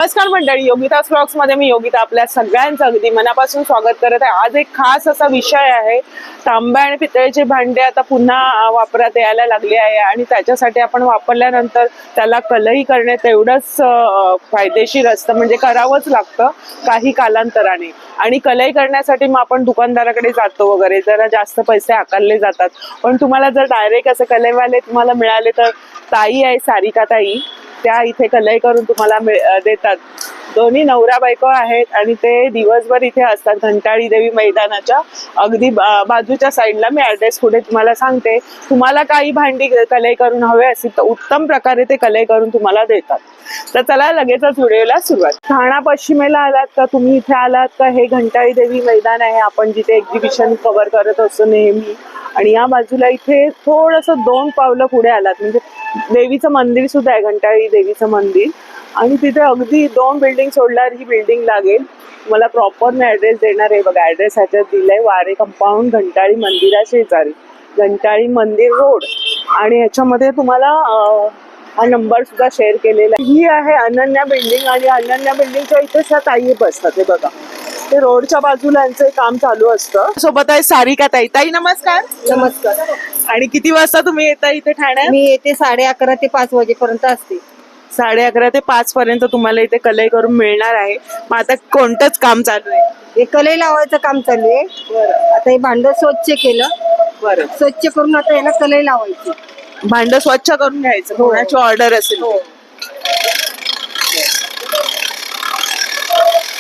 नमस्कार मंडळी, योगिता व्लॉग्स मध्ये मी योगिता आपल्या सगळ्यांचं अगदी मनापासून स्वागत करत आहे। आज एक खास असा विषय आहे। तांब्या आणि पितळेचे भांडे आता पुन्हा वापरात यायला लागले आहे आणि त्याच्यासाठी आपण वापरल्यानंतर त्याला कलई करणे तेवढंच फायदेशीर असतं, म्हणजे करावंच लागतं काही कालांतराने। आणि कलई करण्यासाठी मग आपण दुकानदाराकडे जातो वगैरे, जरा जास्त पैसे आकारले जातात। पण तुम्हाला जर डायरेक्ट असे कलईवाले तुम्हाला मिळाले तर ताई आहे, सारिका ताई, त्या इथे कलई करून तुम्हाला देतात। दोन्ही नवरा बायको आहेत आणि ते दिवसभर इथे असतात घंटाळी देवी मैदानाच्या अगदी बाजूच्या साईडला। मी ऍड्रेस पुढे तुम्हाला सांगते। तुम्हाला काही भांडी कलई करून हवे असतील तर उत्तम प्रकारे ते कलई करून तुम्हाला देतात। तर चला लगेचच व्हिडिओला सुरुवात। ठाणा पश्चिमेला आलात का, तुम्ही इथे आलात का, हे घंटाळी देवी मैदान आहे, आपण जिथे एक्झिबिशन कव्हर करत असतो नेहमी। आणि या बाजूला इथे थोडस 2 पावलं पुढे आलात म्हणजे देवीचं मंदिर सुद्धा आहे, घंटाळी देवीचं मंदिर। आणि तिथे अगदी 2 बिल्डिंग सोडल्यावर ही बिल्डिंग लागेल। मला प्रॉपर मी ऍड्रेस देणार आहे बघा, ऍड्रेस ह्याच्यात दिलाय, वारे कंपाऊंड घंटाळी मंदिरा शेजारी, घंटाळी मंदिर रोड। आणि ह्याच्यामध्ये तुम्हाला हा नंबर सुद्धा शेअर केलेला आहे। ही आहे अनन्या बिल्डिंग आणि अनन्या बिल्डिंगच्या इथेच ह्या ताई बसतात। हे बघा, ते रोडच्या बाजूला यांचं काम चालू असतं। सोबत आहे सारिका ताई। ताई नमस्कार। नमस्कार। आणि किती वाजता तुम्ही येता इथे ठाण्यात? मी येते 11:30 ते 5 वाजेपर्यंत असते। 11:30 ते 5 पर्यंत तुम्हाला इथे कलई करून मिळणार आहे। मग आता कोणतंच काम चालू आहे? हे कलई लावायचं काम चालू आहे। आता हे भांड स्वच्छ केलं, बरं, स्वच्छ करून आता याला कलई लावायची। भांड स्वच्छ करून घ्यायचं, कोणाची ऑर्डर असेल।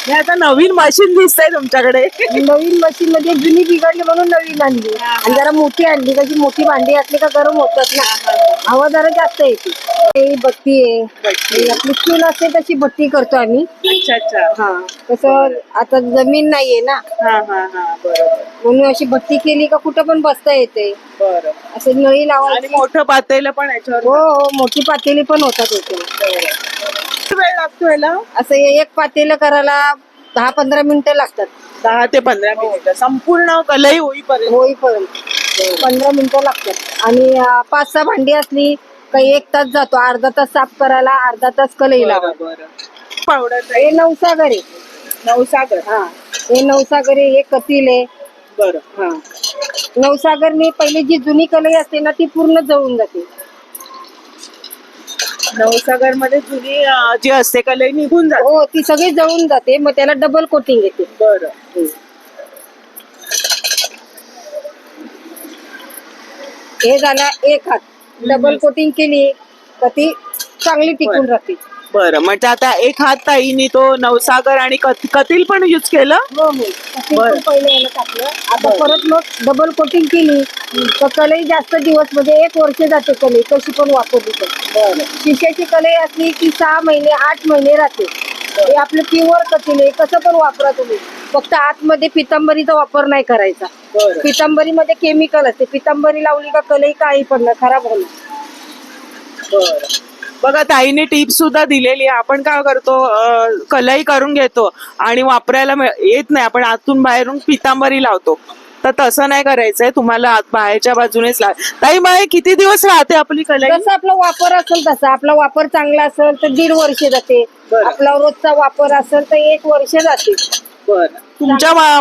हे आता नवीन मशीन दिसतंय तुमच्याकडे। नवीन मशीन मध्ये जुनी बिघडली म्हणून नवीन आणली आणि जरा मोठी आणली, कशी मोठी भांडी असली का गरम होतात ना, हवा जरा जास्त येते। ही भट्टी आहे, आपली चूल असते तशी भट्टी करतो आम्ही। अच्छा अच्छा, हा, कसं आता जमीन नाहीये ना, हा हा हा, बरोबर। म्हणून अशी भट्टी केली का कुठं पण बसता येते। बरं, असं नळी लावायची। आणि मोठं पातेलं पण याच्यावर? हो हो, मोठी पातेली पण होतात याच्यावर। किती वेळ लागतो याला? असं एक पातेलं करायला 10-15 मिनिटं लागतात। 10 ते 15 मिनिटं संपूर्ण कलई होईपर्यंत 15 मिनिटं लागतात। आणि 5-6 भांडी असली काही 1 तास जातो, अर्धा तास साफ करायला, अर्धा तास कलई लावायला। पावडर हे नवसागर आहे। नवसागर, हा, हे नवसागर आहे, हे कतील आहे। बरं। हा, नवसागरने पहिली जी जुनी कलई असते ना ती पूर्ण जळून जाते। नवसागर मध्ये जुनी जी असते कलई निघून जाते? हो, ती सगळी जळून जाते, मग त्याला डबल कोटिंग येते। बरं। हे झाला एक हात, डबल कोटिंग केली तर ती चांगली टिकून राहते। बरं, म्हणजे आता एक हात ताईनी तो नवसागर आणि कतील पण युज केलं? हो हो, बरं. पहिलं याला टाकलं, आता परत मग डबल कोटिंग केली तर कलई जास्त दिवस, म्हणजे 1 वर्ष जाते कलई कशी पण वापरली तर। बरं, शिशाची कलई असली की 6 महिने 8 महिने राहते। हे आपलं प्युअर कतील आहे, कसं पण वापरा तुम्ही, फक्त आतमध्ये पितांबरीचा वापर नाही करायचा। बरं, पितांबरीमध्ये केमिकल असते, पितांबरी लावली का कलई काही पण खराब होणार। बरं। बघा, ताईने टिप्स सुद्धा दिलेली आहे। आपण काय करतो, कलई करून घेतो आणि वापरायला येत नाही, आपण आतून बाहेरून पितांबरी लावतो। तर तसं नाही करायचंय, तुम्हाला बाहेरच्या बाजूनेच ताई मग किती दिवस राहते आपली कलई? जसं आपला वापर असेल तसा, आपला वापर चांगला असेल तर 1.5 वर्ष जाते, आपला रोजचा वापर असेल तर 1 वर्ष जाते। बरं, तुमच्या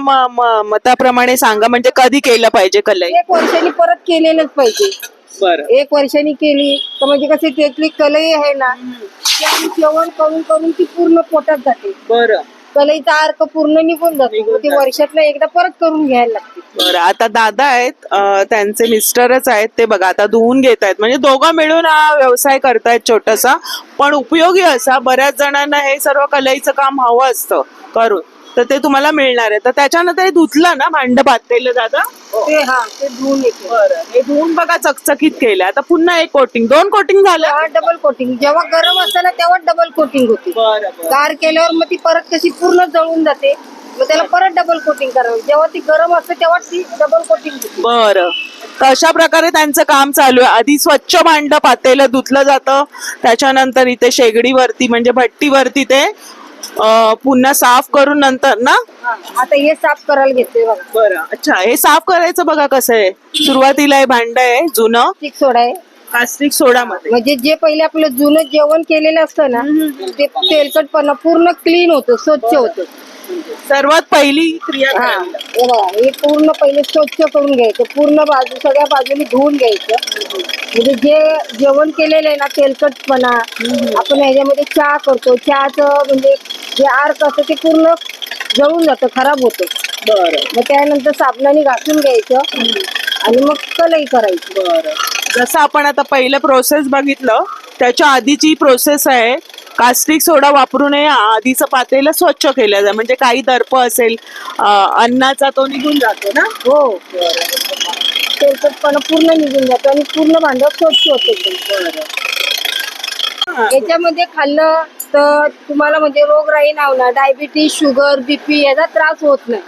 मताप्रमाणे सांगा, म्हणजे कधी केलं पाहिजे कलई? 1 वर्षांनी परत केलेलंच पाहिजे। बरं, 1 वर्षांनी केली तर म्हणजे कशी त्यातली कलई आहे ना, ती आम्ही जेवण करून करून ती पूर्ण पोटात जाते। बरं, कलईचा अर्क पूर्ण निघून जातो, ती वर्षातनं एकदा परत करून घ्यायला लागते। बरं। आता दादा आहेत, त्यांचे मिस्टरच आहेत, ते बघा आता धुवून घेत आहेत, म्हणजे दोघं मिळून हा व्यवसाय करतायत छोटासा, पण उपयोगी असा। बऱ्याच जणांना हे सर्व कलईचं काम हवं असतं करून, तर ते तुम्हाला मिळणार आहे। तर त्याच्यानंतर हे धुतलं ना भांड पातेलं दादा? ते हा, ते धुवून येते। बरं, हे धुवून बघा चकचकीत केलं। आता पुन्हा 1 कोटिंग, 2 कोटिंग झालं? डबल कोटिंग, जेव्हा गरम असतं ना तेव्हा डबल कोटिंग होती। बरं, गार केल्यावर मग ती परत कशी पूर्ण जळून जाते, मग त्याला परत डबल कोटिंग करावी। जेव्हा ती गरम असते तेव्हा ती डबल कोटिंग होती। बरं। तर अशा प्रकारे त्यांचं काम चालू आहे। आधी स्वच्छ भांड पातेलं धुतलं जातं, त्याच्यानंतर इथे शेगडीवरती म्हणजे भट्टीवरती ते पुन्हा साफ करून नंतर ना आता हे साफ करायला घेतोय बघा। बरं, अच्छा, हे साफ करायचं बघा कसं आहे। सुरुवातीला हे भांड आहे जुनं, चिक सोडा आहे, कास्टिक सोडामध्ये. म्हणजे जे पहिले आपलं जुनं जेवण केलेलं असतं ना ते तेलकटपणा पूर्ण क्लीन होतं, स्वच्छ होतं. सर्वात पहिली क्रिया हा करावी लागते. हे बघा, हे पूर्ण पहिले स्वच्छ करून घ्यायचं, पूर्ण बाजू सगळ्या बाजूनी धुवून घ्यायचं. म्हणजे जे जेवण केलेलं आहे ना तेलकटपणा, आपण ह्याच्यामध्ये चहा करतो, चहाचं म्हणजे जे अर्क असतं ते पूर्ण जळून जातं, खराब होतं. बरं मग त्यानंतर साबणाने घासून घ्यायचं आणि मग कलई करायची. बरं. जसं आपण आता पहिलं प्रोसेस बघितलं त्याच्या आधीची प्रोसेस आहे कास्टिक सोडा वापरून हे आधीचं पातेलं स्वच्छ केलं जातं, म्हणजे काही दर्प असेल अन्नाचा तो निघून जातो ना. हो, तेलकटपणा पूर्ण निघून जातो आणि पूर्ण भांड स्वच्छ होतं. याच्यामध्ये खाल्लं तर तुम्हाला म्हणजे रोगराई नावणार, डायबिटीज, शुगर, बीपी याचा त्रास होत नाही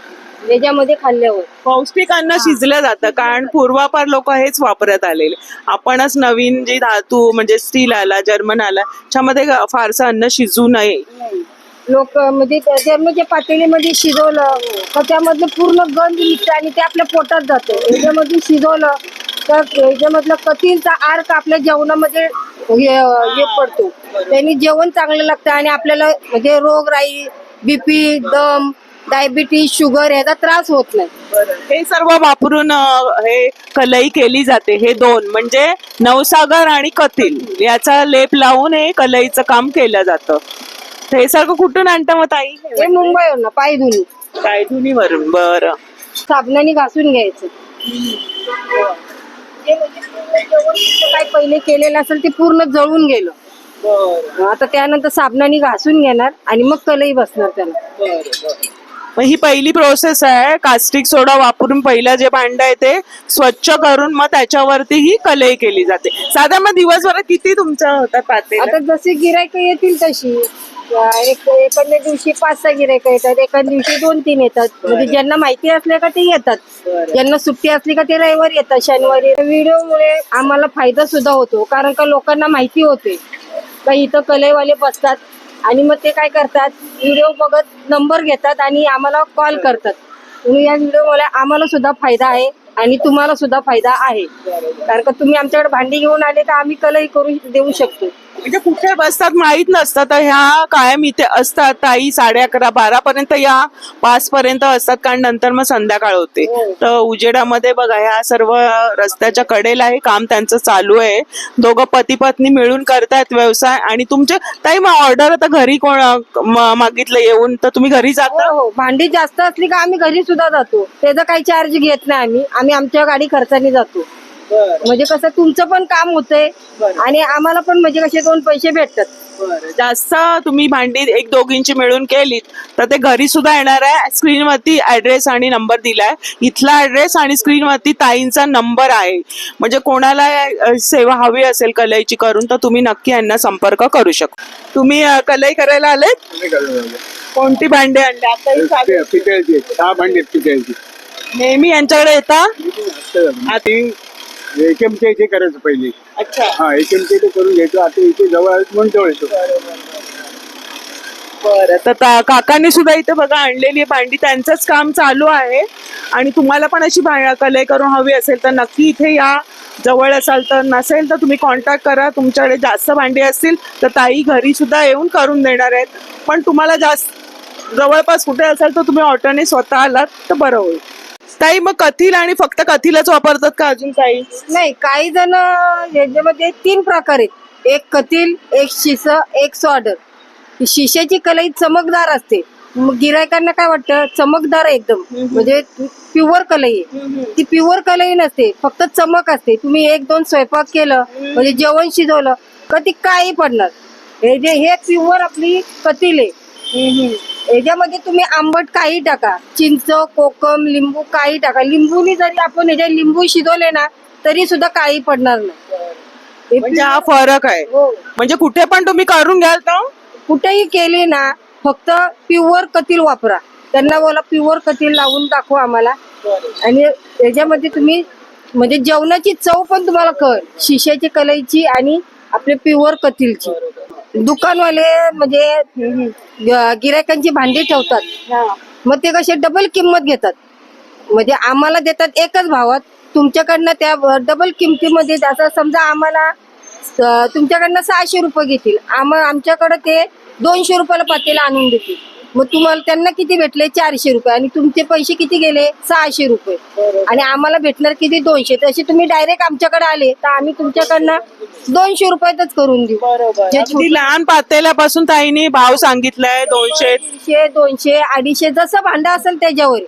याच्यामध्ये खाल्ल्यावर. पौष्टिक अन्न शिजलं जातं, कारण पूर्वापार लोक हेच वापरत आलेले. आपणच नवीन जी धातू म्हणजे स्टील आला, जर्मन आला, त्याच्यामध्ये फारसं अन्न शिजू नये. लोक म्हणजे जर्मनच्या पातेलीमध्ये शिजवलं तर त्यामधलं पूर्ण गंज निघतं आणि ते आपल्या पोटात जातं. याच्यामध्ये शिजवलं तर याच्यामधलं कथीलचा अर्क आपल्या जेवणामध्ये हे पडतो, त्यांनी जेवण चांगलं लागतं आणि आपल्याला म्हणजे रोगराई, बीपी, दम, डायबिटीज, शुगर याचा त्रास होत नाही. हे सर्व वापरून हे कलई केली जाते. हे दोन म्हणजे नवसागर आणि कथील याचा लेप लावून हे कलईचं काम केलं जातं. हे सगळं कुठून आणतं मग ताई? हे मुंबईवरून पायधुनी पायधुनीवरून. बरं. साबणाने घासून घ्यायचं. जे म्हणजे पूर्ण जेवण काय पहिले केलेलं असेल ते पूर्ण जळून गेलं. आता त्यानंतर साबणाने घासून घेणार आणि मग कलई बसणार त्याला. मग ही पहिली प्रोसेस आहे. कास्टिक सोडा वापरून पहिलं जे भांड आहे ते स्वच्छ करून मग त्याच्यावरती ही कलई केली जाते. साधारण मग दिवसभरात किती तुमच्या होतात पातेलं? आता जसे गिरायक येतील तशी एखाद्या दिवशी 5-6 गिरायक येतात, एखाद्या दिवशी 2-3 येतात. म्हणजे ज्यांना माहिती असल्या का ते येतात, ज्यांना सुट्टी असली का ते रविवारी येतात, शनिवारी. व्हिडिओमुळे आम्हाला फायदा सुद्धा होतो, कारण का लोकांना माहिती होते का इथं कलईवाले बसतात आणि मग ते काय करतात, व्हिडिओ बघत नंबर घेतात आणि आम्हाला कॉल करतात. म्हणून या व्हिडिओमुळे आम्हाला सुद्धा फायदा आहे आणि तुम्हाला सुद्धा फायदा आहे, कारण का तुम्ही आमच्याकडे भांडी घेऊन आले तर आम्ही कलई करून देऊ शकतो. म्हणजे कुठे बसतात माहित नसतं, तर ह्या कायम इथे असतात. ताई 11:30-12 पर्यंत या, 5 पर्यंत असतात, कारण नंतर मग संध्याकाळ होते. तर उजेडामध्ये बघा ह्या सर्व रस्त्याच्या कडेला हे काम त्यांचं चालू आहे. दोघं पती पत्नी मिळून करतात व्यवसाय. आणि तुमचे ताई मग ऑर्डर आता घरी कोण मागितलं येऊन तर तुम्ही घरी जाता? हो, भांडी जास्त असली का आम्ही घरी सुद्धा जातो, त्याचा काही चार्ज घेत नाही. आम्ही आमच्या गाडी खर्चाने जातो. म्हणजे कसं तुमचं पण काम होतंय आणि आम्हाला पण म्हणजे कसे 2 पैसे भेटतात. जास्त तुम्ही भांडी एक दोघींची मिळून केलीत तर ते घरी सुद्धा येणार आहे. स्क्रीनवरती ऍड्रेस आणि नंबर दिलाय, इथला ऍड्रेस आणि स्क्रीनवरती ताईंचा नंबर आहे. म्हणजे कोणाला सेवा हवी असेल कलईची करून तर तुम्ही नक्की यांना संपर्क करू शकता. तुम्ही कलई करायला आलेत? कोणती भांडी आणली आता? पितळची 6 भांडी पितळची. नेहमी यांच्याकडे येता? एकमच्या इथे करायचं पहिले. अच्छा. हा, एकमच्या इथे करून घ्यायचं. आता इथे जवळ आहे म्हणून जवळ येतो. बरं. तर काकांनी सुद्धा इथे बघा आणलेली भांडी, त्यांचंच काम चालू आहे. आणि तुम्हाला पण अशी कलई करून हवी असेल तर नक्की इथे या. जवळ असाल तर, नसेल तर तुम्ही कॉन्टॅक्ट करा. तुमच्याकडे जास्त भांडी असतील तर ताई घरी सुद्धा येऊन करून देणार आहेत. पण तुम्हाला जास्त जवळपास कुठे असेल तर तुम्ही ऑटोने स्वतः आलात तर बरं होईल. ताई मग कथील आणि फक्त कथीलच वापरतात का अजून काही? नाही, काही जण याच्यामध्ये 3 प्रकार आहेत. एक कथील, एक शिस, एक सॉडर. शिशेची कलई चमकदार असते. मग गिरायकांना काय वाटतं, चमकदार एकदम म्हणजे प्युअर कलई आहे. ती प्युअर कलई नसते, फक्त चमक असते. तुम्ही 1-2 स्वयंपाक केलं म्हणजे जेवण शिजवलं का ती काही पडणार. हे प्युअर आपली कथील आहे. याच्यामध्ये तुम्ही आंबट काही टाका, चिंच, कोकम, लिंबू काही टाका. लिंबूनी जरी आपण ह्याच्यात लिंबू शिजवले ना तरी सुद्धा काही पडणार नाही. म्हणजे हा फरक आहे. हो, म्हणजे कुठे पण तुम्ही करून घ्याल तर कुठेही केली ना फक्त प्युअर कथील वापरा. त्यांना बोला प्युअर कथील लावून दाखवा आम्हाला. आणि याच्यामध्ये तुम्ही म्हणजे जेवणाची चव पण तुम्हाला कळेल, शिशाची कलईची आणि आपले प्युअर कथीलची. दुकानवाले म्हणजे गिरायकांची भांडी ठेवतात, मग ते कसे डबल किंमत घेतात. म्हणजे आम्हाला देतात एकच भावात तुमच्याकडनं त्या डबल किमतीमध्ये जसं समजा आम्हाला तुमच्याकडनं 600 रुपये घेतील, आमच्याकडे ते 200 रुपयाला पातेलं आणून देतील. मग तुम्हाला त्यांना किती भेटले 400 रुपये आणि तुमचे पैसे किती गेले 600 रुपये आणि आम्हाला भेटणार किती 200. तसे तुम्ही डायरेक्ट आमच्याकडे आले तर आम्ही तुमच्याकडनं 200 रुपयातच करून देऊ. जे अगदी लहान पातेल्यापासून ताईने भाव सांगितलाय 200 150, 200, 250 जसं भांडं असेल त्याच्यावर.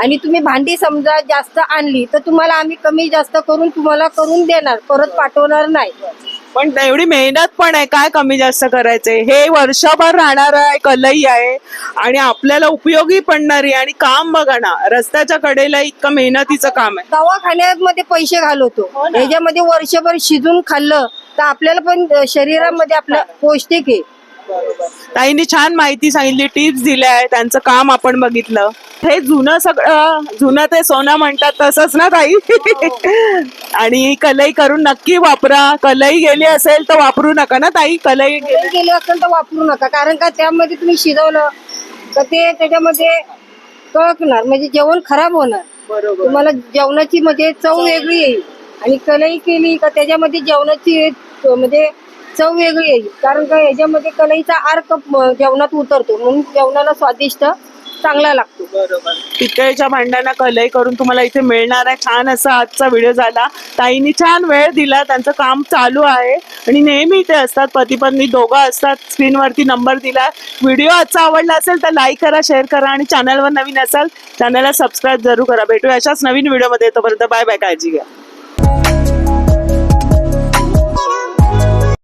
आणि तुम्ही भांडी समजा जास्त आणली तर तुम्हाला आम्ही कमी जास्त करून तुम्हाला करून देणार, परत पाठवणार नाही. पण एवढी मेहनत पण आहे, काय कमी जास्त करायचंय. हे वर्षभर राहणार आहे, कलई आहे आणि आपल्याला उपयोगी पडणारी. आणि काम बघा ना, रस्त्याच्या कडेला इतकं मेहनतीचं काम आहे. दवाखान्यामध्ये पैसे घालवतो, ह्याच्यामध्ये वर्षभर शिजून खाल्लं तर आपल्याला पण शरीरामध्ये आपलं पौष्टिक आहे. ताईंनी छान माहिती सांगितली, टिप्स दिल्या आहे, त्यांचं काम आपण बघितलं. हे जुनं सगळं, जुनं ते सोनं म्हणतात तसंच ना ताई. आणि कलई करून नक्की वापरा. कलई गेली असेल तर वापरू नका ना ताई. कलई गेले असेल तर वापरू नका, कारण का त्यामध्ये तुम्ही शिजवलं तर ते त्याच्यामध्ये कळकणार, म्हणजे जेवण खराब होणार. तुम्हाला जेवणाची म्हणजे चव वेगळी येईल. आणि कलई केली का त्याच्यामध्ये जेवणाची म्हणजे चव वेगळी येईल, कारण का याच्यामध्ये कलईचा अर्क जेवणात उतरतो, म्हणून जेवणाला स्वादिष्ट चांगला लागतो. पितळेच्या भांड्यांना कलई करून तुम्हाला इथे मिळणार आहे. छान असा आजचा व्हिडिओ झाला. ताईंनी छान वेळ दिला, त्यांचं काम चालू आहे आणि नेहमी इथे असतात. पती पत्नी दोघं असतात. स्क्रीनवरती नंबर दिला. व्हिडिओ आजचा आवडला असेल तर लाईक करा, शेअर करा आणि चॅनलवर नवीन असाल चॅनलला सबस्क्राईब जरूर करा. भेटूया अशाच नवीन व्हिडिओमध्ये. तोपर्यंत बाय बाय, काळजी घ्या.